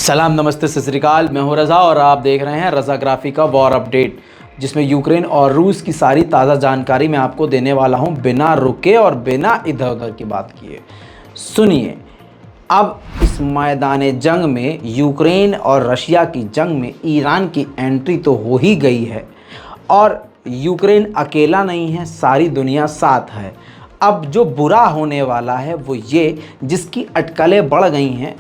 सलाम, नमस्ते, सत श्री अकाल। मैं हूं रज़ा और आप देख रहे हैं रज़ाग्राफी का वॉर अपडेट, जिसमें यूक्रेन और रूस की सारी ताज़ा जानकारी मैं आपको देने वाला हूं बिना रुके और बिना इधर उधर की बात किए। सुनिए, अब इस मैदान जंग में यूक्रेन और रशिया की जंग में ईरान की एंट्री तो हो ही गई है और यूक्रेन अकेला नहीं है, सारी दुनिया साथ है। अब जो बुरा होने वाला है वो ये, जिसकी अटकलें बढ़ गई हैं,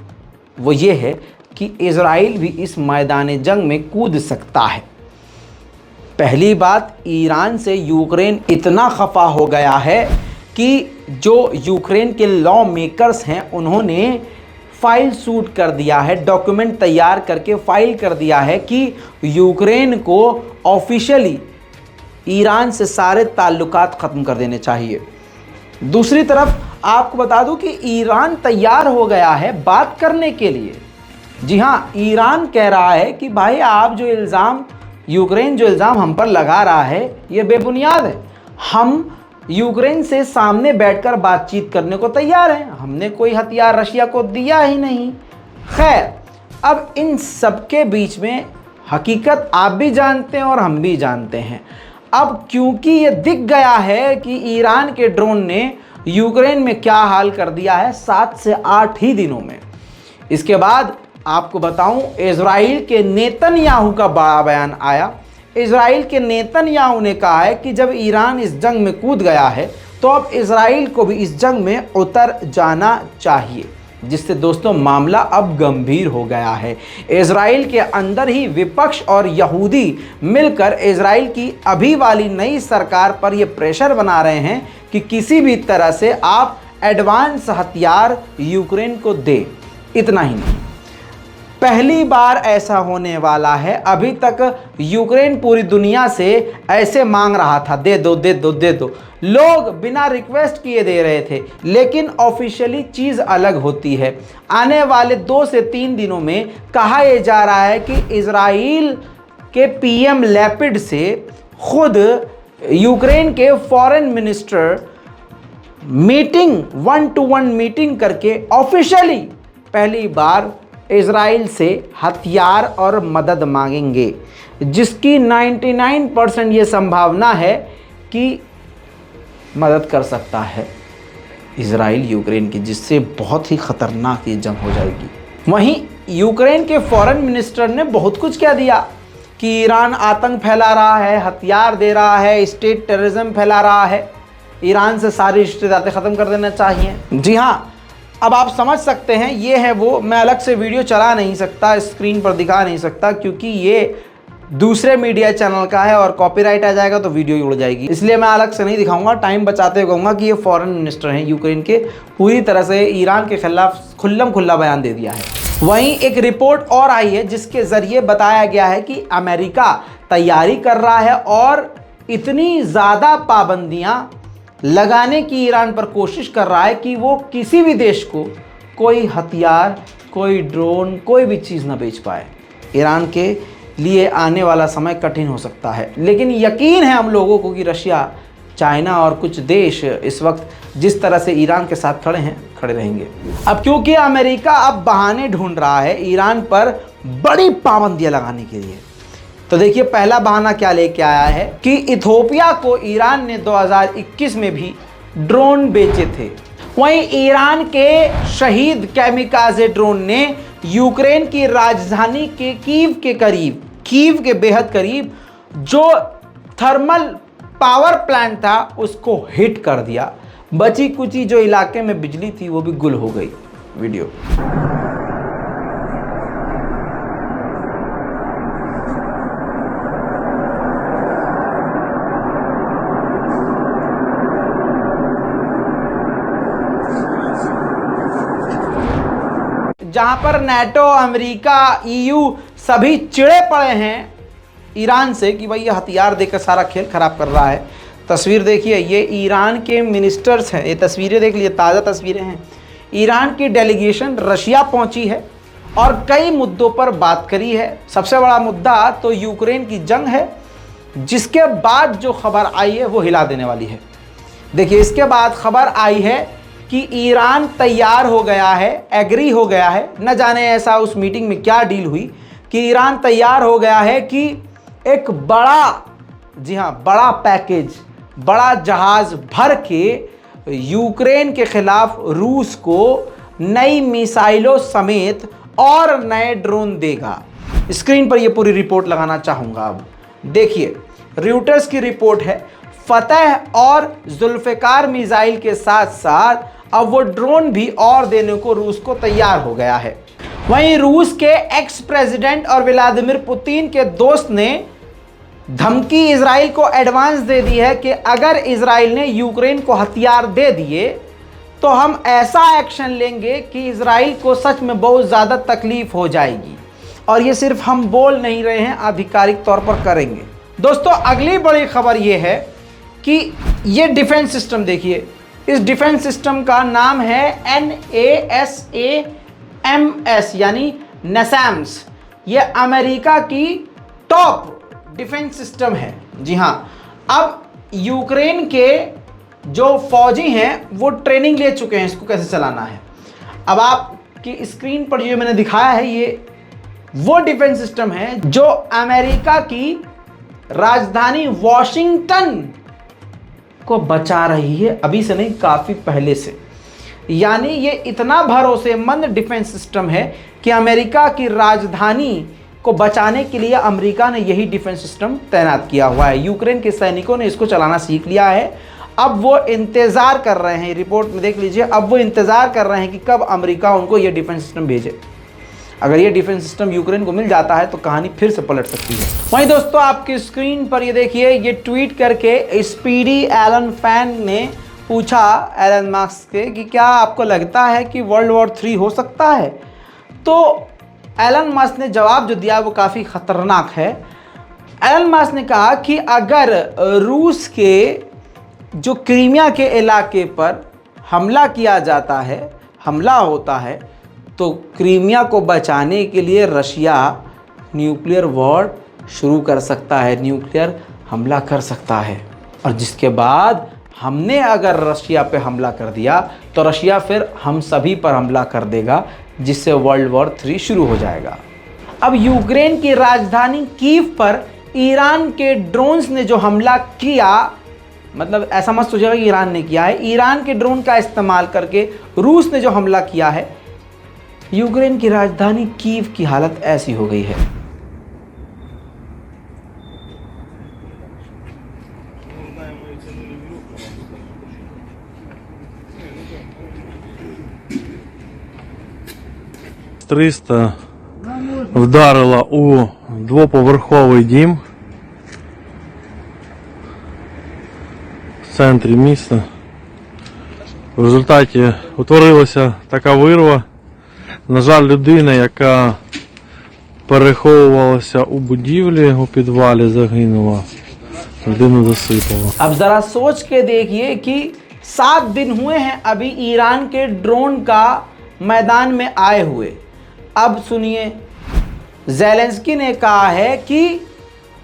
वो ये है कि इज़राइल भी इस मैदान जंग में कूद सकता है। पहली बात, ईरान से यूक्रेन इतना खफा हो गया है कि जो यूक्रेन के लॉ मेकर्स हैं उन्होंने फाइल शूट कर दिया है, डॉक्यूमेंट तैयार करके फाइल कर दिया है कि यूक्रेन को ऑफिशियली ईरान से सारे ताल्लुकात ख़त्म कर देने चाहिए। दूसरी तरफ आपको बता दूं कि ईरान तैयार हो गया है बात करने के लिए। जी हाँ, ईरान कह रहा है कि भाई आप जो इल्ज़ाम, यूक्रेन जो इल्ज़ाम हम पर लगा रहा है ये बेबुनियाद है। हम यूक्रेन से सामने बैठकर बातचीत करने को तैयार हैं, हमने कोई हथियार रशिया को दिया ही नहीं। खैर, अब इन सबके बीच में हकीकत आप भी जानते हैं और हम भी जानते हैं। अब क्योंकि ये दिख गया है कि ईरान के ड्रोन ने यूक्रेन में क्या हाल कर दिया है 7 से 8 ही दिनों में। इसके बाद आपको बताऊं, इज़राइल के नेतन्याहू का बड़ा बयान आया। इज़राइल के नेतन्याहू ने कहा है कि जब ईरान इस जंग में कूद गया है तो अब इज़राइल को भी इस जंग में उतर जाना चाहिए, जिससे दोस्तों मामला अब गंभीर हो गया है। इज़राइल के अंदर ही विपक्ष और यहूदी मिलकर इज़राइल की अभी वाली नई सरकार पर यह प्रेशर बना रहे हैं कि किसी भी तरह से आप एडवांस हथियार यूक्रेन को दें। इतना ही नहीं, पहली बार ऐसा होने वाला है। अभी तक यूक्रेन पूरी दुनिया से ऐसे मांग रहा था, दे दो दे दो दे दो। लोग बिना रिक्वेस्ट किए दे रहे थे, लेकिन ऑफिशियली चीज़ अलग होती है। आने वाले 2 से 3 दिनों में कहा यह जा रहा है कि इज़राइल के पीएम लैपिड से खुद यूक्रेन के foreign minister meeting 1-to-1 meeting करके ऑफिशियली पहली बार इज़राइल से हथियार और मदद मांगेंगे, जिसकी 99% ये संभावना है कि मदद कर सकता है इज़राइल यूक्रेन की, जिससे बहुत ही ख़तरनाक ये जंग हो जाएगी। वहीं यूक्रेन के फॉरेन मिनिस्टर ने बहुत कुछ कह दिया कि ईरान आतंक फैला रहा है, हथियार दे रहा है, स्टेट टेररिज्म फैला रहा है, ईरान से सारी रिश्तेदारी ख़त्म कर देना चाहिए। जी हाँ, अब आप समझ सकते हैं, ये है वो। मैं अलग से वीडियो चला नहीं सकता, स्क्रीन पर दिखा नहीं सकता, क्योंकि ये दूसरे मीडिया चैनल का है और कॉपीराइट आ जाएगा तो वीडियो ही उड़ जाएगी। इसलिए मैं अलग से नहीं दिखाऊंगा, टाइम बचाते हुए कहूँगा कि ये फॉरेन मिनिस्टर हैं यूक्रेन के, पूरी तरह से ईरान के खिलाफ खुल्लम खुल्ला बयान दे दिया है। वहीं एक रिपोर्ट और आई है जिसके ज़रिए बताया गया है कि अमेरिका तैयारी कर रहा है और इतनी ज़्यादा पाबंदियाँ लगाने की ईरान पर कोशिश कर रहा है कि वो किसी भी देश को कोई हथियार, कोई ड्रोन, कोई भी चीज़ ना बेच पाए। ईरान के लिए आने वाला समय कठिन हो सकता है, लेकिन यकीन है हम लोगों को कि रशिया, चाइना और कुछ देश इस वक्त जिस तरह से ईरान के साथ खड़े हैं, खड़े रहेंगे। अब क्योंकि अमेरिका अब बहाने ढूंढ रहा है ईरान पर बड़ी पाबंदियाँ लगाने के लिए, तो देखिए पहला बहाना क्या लेके आया है कि इथियोपिया को ईरान ने 2021 में भी ड्रोन बेचे थे। वहीं ईरान के शहीद कैमिकाज़े ड्रोन ने यूक्रेन की राजधानी के कीव के बेहद करीब जो थर्मल पावर प्लांट था उसको हिट कर दिया। बची कुची जो इलाके में बिजली थी वो भी गुल हो गई। वीडियो जहां पर नाटो, अमेरिका, ईयू सभी चिढ़े पड़े हैं ईरान से कि भाई ये हथियार देकर सारा खेल खराब कर रहा है। तस्वीर देखिए, ये ईरान के मिनिस्टर्स हैं, ये तस्वीरें देख लीजिए, ताज़ा तस्वीरें हैं। ईरान की डेलीगेशन रशिया पहुंची है और कई मुद्दों पर बात करी है। सबसे बड़ा मुद्दा तो यूक्रेन की जंग है, जिसके बाद जो खबर आई है वो हिला देने वाली है। देखिए, इसके बाद खबर आई है कि ईरान तैयार हो गया है, एग्री हो गया है, न जाने ऐसा उस मीटिंग में क्या डील हुई कि ईरान तैयार हो गया है कि एक बड़ा, जी हाँ, बड़ा पैकेज, बड़ा जहाज भर के यूक्रेन के खिलाफ रूस को नई मिसाइलों समेत और नए ड्रोन देगा। स्क्रीन पर यह पूरी रिपोर्ट लगाना चाहूँगा। अब देखिए, रॉयटर्स की रिपोर्ट है, फतह और जुल्फ़िकार मिसाइल के साथ साथ अब वो ड्रोन भी और देने को रूस को तैयार हो गया है। वहीं रूस के एक्स प्रेसिडेंट और व्लादिमीर पुतिन के दोस्त ने धमकी इजराइल को एडवांस दे दी है कि अगर इजराइल ने यूक्रेन को हथियार दे दिए तो हम ऐसा एक्शन लेंगे कि इजराइल को सच में बहुत ज़्यादा तकलीफ हो जाएगी। और ये सिर्फ हम बोल नहीं रहे हैं, आधिकारिक तौर पर करेंगे। दोस्तों, अगली बड़ी खबर ये है कि ये डिफेंस सिस्टम देखिए, इस डिफेंस सिस्टम का नाम है NASAMS यानी NASAMS। ये अमेरिका की टॉप डिफेंस सिस्टम है। जी हाँ, अब यूक्रेन के जो फौजी हैं वो ट्रेनिंग ले चुके हैं इसको कैसे चलाना है। अब आपकी स्क्रीन पर जो मैंने दिखाया है ये वो डिफेंस सिस्टम है जो अमेरिका की राजधानी वॉशिंगटन को बचा रही है, अभी से नहीं, काफ़ी पहले से। यानी ये इतना भरोसेमंद डिफेंस सिस्टम है कि अमेरिका की राजधानी को बचाने के लिए अमेरिका ने यही डिफेंस सिस्टम तैनात किया हुआ है। यूक्रेन के सैनिकों ने इसको चलाना सीख लिया है। अब वो इंतज़ार कर रहे हैं, रिपोर्ट में देख लीजिए, अब वो इंतज़ार कर रहे हैं कि कब अमेरिका उनको ये डिफेंस सिस्टम भेजे। अगर ये डिफेंस सिस्टम यूक्रेन को मिल जाता है तो कहानी फिर से पलट सकती है। वहीं दोस्तों, आपकी स्क्रीन पर ये देखिए, ये ट्वीट करके स्पीडी एलन फैन ने पूछा एलन मस्क से कि क्या आपको लगता है कि वर्ल्ड वॉर 3 हो सकता है। तो एलन मस्क ने जवाब जो दिया वो काफ़ी ख़तरनाक है। एलन मस्क ने कहा कि अगर रूस के जो क्रीमिया के इलाके पर हमला किया जाता है, हमला होता है, तो क्रीमिया को बचाने के लिए रशिया न्यूक्लियर वॉर शुरू कर सकता है, न्यूक्लियर हमला कर सकता है। और जिसके बाद हमने अगर रशिया पे हमला कर दिया तो रशिया फिर हम सभी पर हमला कर देगा, जिससे वर्ल्ड वॉर 3 शुरू हो जाएगा। अब यूक्रेन की राजधानी कीव पर ईरान के ड्रोन्स ने जो हमला किया, मतलब ऐसा मत सोचिएगा कि ईरान ने किया है, ईरान के ड्रोन का इस्तेमाल करके रूस ने जो हमला किया है, यूक्रेन की राजधानी कीव की हालत ऐसी हो गई है। С-300 вдарила у двоповерховий дім в центрі міста. В результаті утворилася така вирва. На жаль, людина, яка переховувалася у будівлі, у підвалі, загинула. Людину засипало. अब ज़रा सोच के देखिए कि 7 दिन हुए हैं अभी ईरान के ड्रोन का मैदान में आए हुए। अब सुनिए, ज़ेलेंस्की ने कहा है कि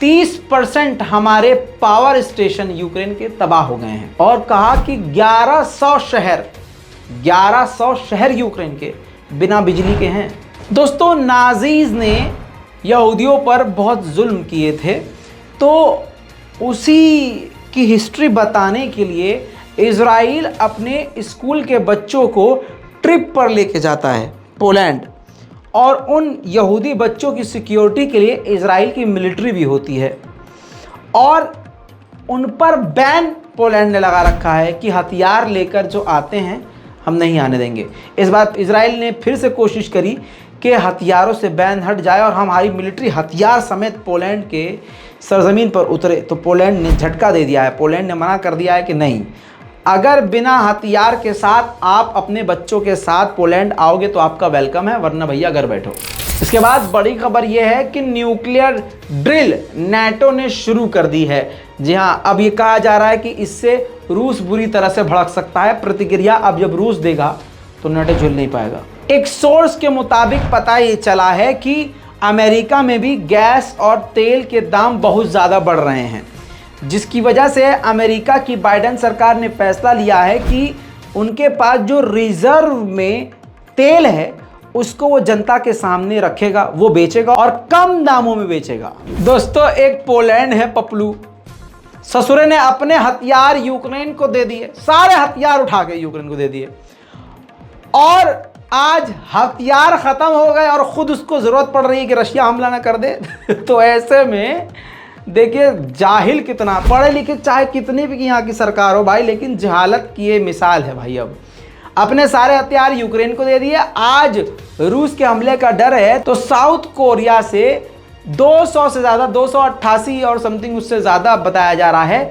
30% हमारे पावर स्टेशन यूक्रेन के तबाह हो गए हैं और कहा कि 1100 शहर यूक्रेन के बिना बिजली के हैं। दोस्तों, नाजीज ने यहूदियों पर बहुत जुल्म किए थे, तो उसी की हिस्ट्री बताने के लिए इज़राइल अपने स्कूल के बच्चों को ट्रिप पर लेके जाता है पोलैंड, और उन यहूदी बच्चों की सिक्योरिटी के लिए इज़राइल की मिलिट्री भी होती है, और उन पर बैन पोलैंड ने लगा रखा है कि हथियार लेकर जो आते हैं हम नहीं आने देंगे। इस बार इज़राइल ने फिर से कोशिश करी कि हथियारों से बैन हट जाए और हमारी मिलिट्री हथियार समेत पोलैंड के सरजमीन पर उतरे, तो पोलैंड ने झटका दे दिया है। पोलैंड ने मना कर दिया है कि नहीं, अगर बिना हथियार के साथ आप अपने बच्चों के साथ पोलैंड आओगे तो आपका वेलकम है, वरना भैया घर बैठो। इसके बाद बड़ी खबर यह है कि न्यूक्लियर ड्रिल नाटो ने शुरू कर दी है। जी हाँ, अब ये कहा जा रहा है कि इससे रूस बुरी तरह से भड़क सकता है। प्रतिक्रिया अब जब रूस देगा तो नाटो झेल नहीं पाएगा। एक सोर्स के मुताबिक पता ये चला है कि अमेरिका में भी गैस और तेल के दाम बहुत ज़्यादा बढ़ रहे हैं, जिसकी वजह से अमेरिका की बाइडेन सरकार ने फैसला लिया है कि उनके पास जो रिजर्व में तेल है उसको वो जनता के सामने रखेगा, वो बेचेगा और कम दामों में बेचेगा। दोस्तों, एक पोलैंड है पपलू, ससुरे ने अपने हथियार यूक्रेन को दे दिए, सारे हथियार उठा के यूक्रेन को दे दिए और आज हथियार खत्म हो गए और खुद उसको जरूरत पड़ रही है कि रशिया हमला ना कर दे। तो ऐसे में देखिए जाहिल कितना, पढ़े लिखे चाहे कितनी भी यहाँ की सरकार हो भाई, लेकिन जहालत की ये मिसाल है भाई। अब अपने सारे हथियार यूक्रेन को दे दिए, आज रूस के हमले का डर है तो साउथ कोरिया से 200 से ज़्यादा, 288 और समथिंग उससे ज़्यादा बताया जा रहा है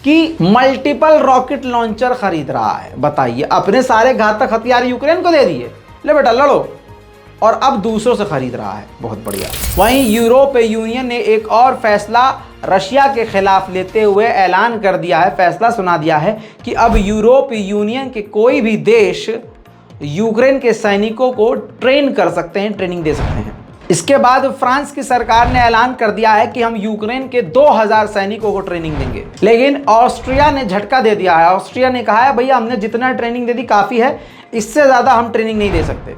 कि मल्टीपल रॉकेट लॉन्चर खरीद रहा है। बताइए, अपने सारे घातक हथियार यूक्रेन को दे दिए, ले बेटा लड़ो, और अब दूसरों से खरीद रहा है। बहुत बढ़िया। वहीं यूरोपीय यूनियन ने एक और फैसला रशिया के खिलाफ लेते हुए ऐलान कर दिया है, फैसला सुना दिया है कि अब यूरोपीय यूनियन के कोई भी देश यूक्रेन के सैनिकों को ट्रेन कर सकते हैं, ट्रेनिंग दे सकते हैं। इसके बाद फ्रांस की सरकार ने ऐलान कर दिया है कि हम यूक्रेन के 2000 सैनिकों को ट्रेनिंग देंगे। लेकिन ऑस्ट्रिया ने झटका दे दिया है। ऑस्ट्रिया ने कहा है भैया हमने जितना ट्रेनिंग दे दी काफ़ी है, इससे ज़्यादा हम ट्रेनिंग नहीं दे सकते।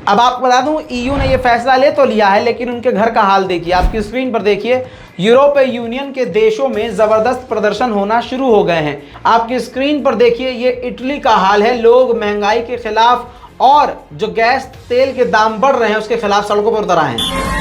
अब आपको बता दूं, ईयू ने यह फैसला ले तो लिया है, लेकिन उनके घर का हाल देखिए, आपकी स्क्रीन पर देखिए। यूरोपीय यूनियन के देशों में जबरदस्त प्रदर्शन होना शुरू हो गए हैं। आपकी स्क्रीन पर देखिए, ये इटली का हाल है। लोग महंगाई के खिलाफ और जो गैस तेल के दाम बढ़ रहे हैं उसके खिलाफ सड़कों पर उतर आए हैं।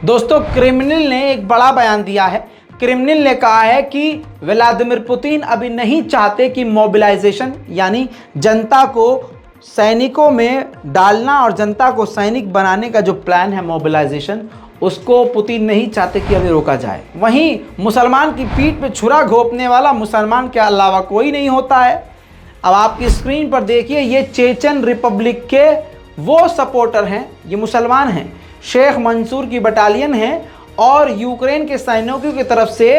दोस्तों, क्रेमलिन ने एक बड़ा बयान दिया है। क्रेमलिन ने कहा है कि व्लादिमीर पुतिन अभी नहीं चाहते कि मोबिलाइजेशन यानी जनता को सैनिकों में डालना और जनता को सैनिक बनाने का जो प्लान है मोबिलाइजेशन, उसको पुतिन नहीं चाहते कि अभी रोका जाए। वहीं मुसलमान की पीठ पे छुरा घोंपने वाला मुसलमान के अलावा कोई नहीं होता है। अब आपकी स्क्रीन पर देखिए, ये चेचन रिपब्लिक के वो सपोर्टर हैं, ये मुसलमान हैं, शेख मंसूर की बटालियन है और यूक्रेन के सैनिकों की तरफ से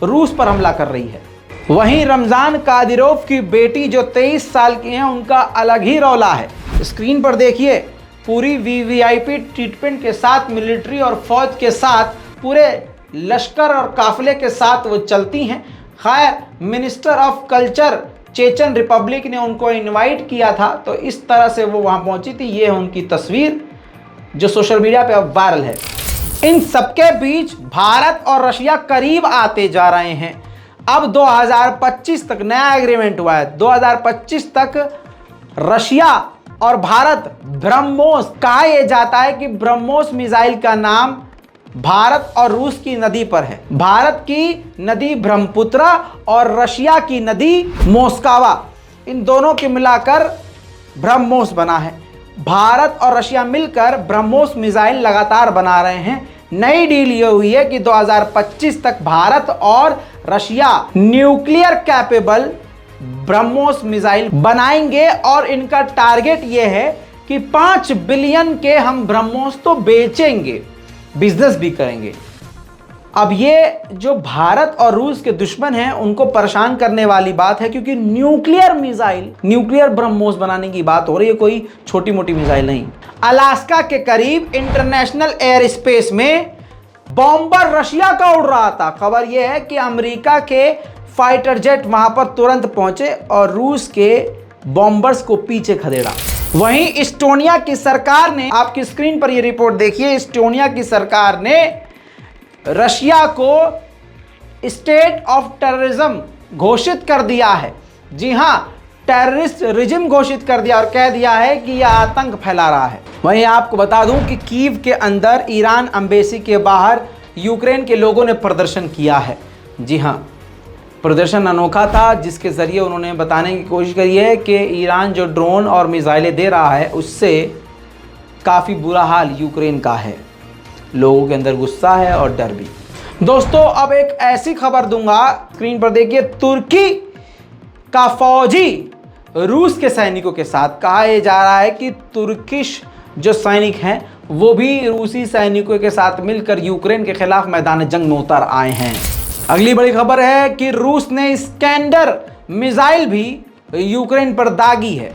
रूस पर हमला कर रही है। वहीं रमजान कादिरोव की बेटी जो 23 साल की हैं, उनका अलग ही रौला है। स्क्रीन पर देखिए, पूरी वीवीआईपी ट्रीटमेंट के साथ, मिलिट्री और फौज के साथ, पूरे लश्कर और काफिले के साथ वो चलती हैं। खैर, minister of culture Chechen Republic ने उनको इनवाइट किया था, तो इस तरह से वो वहाँ पहुँची थी। ये है उनकी तस्वीर जो सोशल मीडिया पे अब वायरल है। इन सबके बीच भारत और रशिया करीब आते जा रहे हैं। अब 2025 तक नया एग्रीमेंट हुआ है। 2025 तक रशिया और भारत ब्रह्मोस, कहा यह जाता है कि ब्रह्मोस मिसाइल का नाम भारत और रूस की नदी पर है। भारत की नदी ब्रह्मपुत्रा और रशिया की नदी मोस्कावा, इन दोनों के मिलाकर ब्रह्मोस बना है। भारत और रशिया मिलकर ब्रह्मोस मिसाइल लगातार बना रहे हैं। नई डील ये हुई है कि 2025 तक भारत और Russia nuclear capable BrahMos missile बनाएंगे और इनका टारगेट ये है कि 5 बिलियन के हम ब्रह्मोस तो बेचेंगे, बिजनेस भी करेंगे। अब ये जो भारत और रूस के दुश्मन हैं उनको परेशान करने वाली बात है, क्योंकि न्यूक्लियर मिसाइल, न्यूक्लियर ब्रह्मोस बनाने की बात हो रही है, कोई छोटी मोटी मिसाइल नहीं। अलास्का के करीब इंटरनेशनल एयर स्पेस में बॉम्बर रशिया का उड़ रहा था। खबर यह है कि अमेरिका के फाइटर जेट वहां पर तुरंत पहुंचे और रूस के बॉम्बर्स को पीछे खदेड़ा। वहीं इस्टोनिया की सरकार ने, आपकी स्क्रीन पर यह रिपोर्ट देखिए, इस्टोनिया की सरकार ने रशिया को स्टेट ऑफ टेररिज्म घोषित कर दिया है। जी हां, टेररिस्ट रिजिम घोषित कर दिया और कह दिया है कि यह आतंक फैला रहा है। वहीं आपको बता दूं कि कीव के अंदर ईरान एम्बेसी के बाहर यूक्रेन के लोगों ने प्रदर्शन किया है। जी हां, प्रदर्शन अनोखा था, जिसके ज़रिए उन्होंने बताने की कोशिश करी है कि ईरान जो ड्रोन और मिसाइलें दे रहा है उससे काफ़ी बुरा हाल यूक्रेन का है। लोगों के अंदर गुस्सा है और डर भी। दोस्तों, अब एक ऐसी खबर दूंगा, स्क्रीन पर देखिए, तुर्की का फौजी रूस के सैनिकों के साथ, कहा यह जा रहा है कि तुर्किश जो सैनिक हैं वो भी रूसी सैनिकों के साथ मिलकर यूक्रेन के खिलाफ मैदान जंग में उतर आए हैं। अगली बड़ी खबर है कि रूस ने स्कैंडर मिसाइल भी यूक्रेन पर दागी है।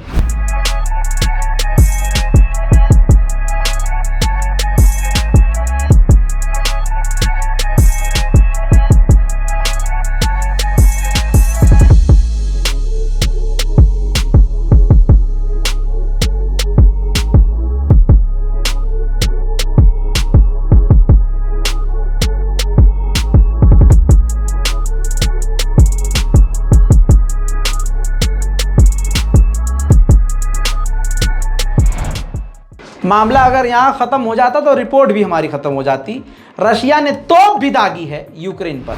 मामला अगर यहां खत्म हो जाता तो रिपोर्ट भी हमारी खत्म हो जाती। रशिया ने तोप भी दागी है यूक्रेन पर।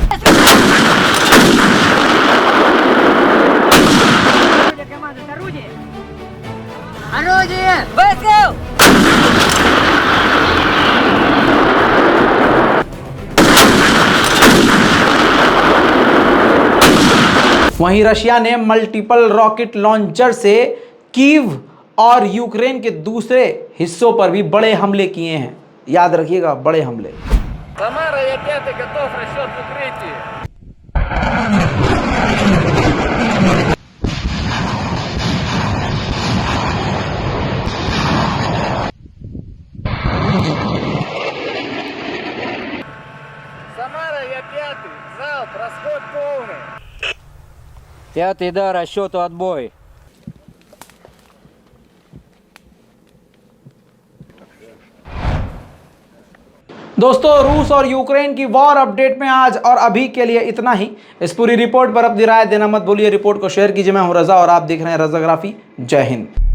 वहीं रशिया ने मल्टीपल रॉकेट लॉन्चर से कीव और यूक्रेन के दूसरे हिस्सों पर भी बड़े हमले किए हैं। याद रखिएगा, बड़े हमले। Самара, я пятый, готов, расчет в укрытии. Самара, я пятый, залп, расход полный. Пятый, да, расчету отбой. दोस्तों, रूस और यूक्रेन की वॉर अपडेट में आज और अभी के लिए इतना ही। इस पूरी रिपोर्ट पर अपनी राय देना मत भूलिए। रिपोर्ट को शेयर कीजिए। मैं हूं रजा और आप देख रहे हैं रजाग्राफी। जय हिंद।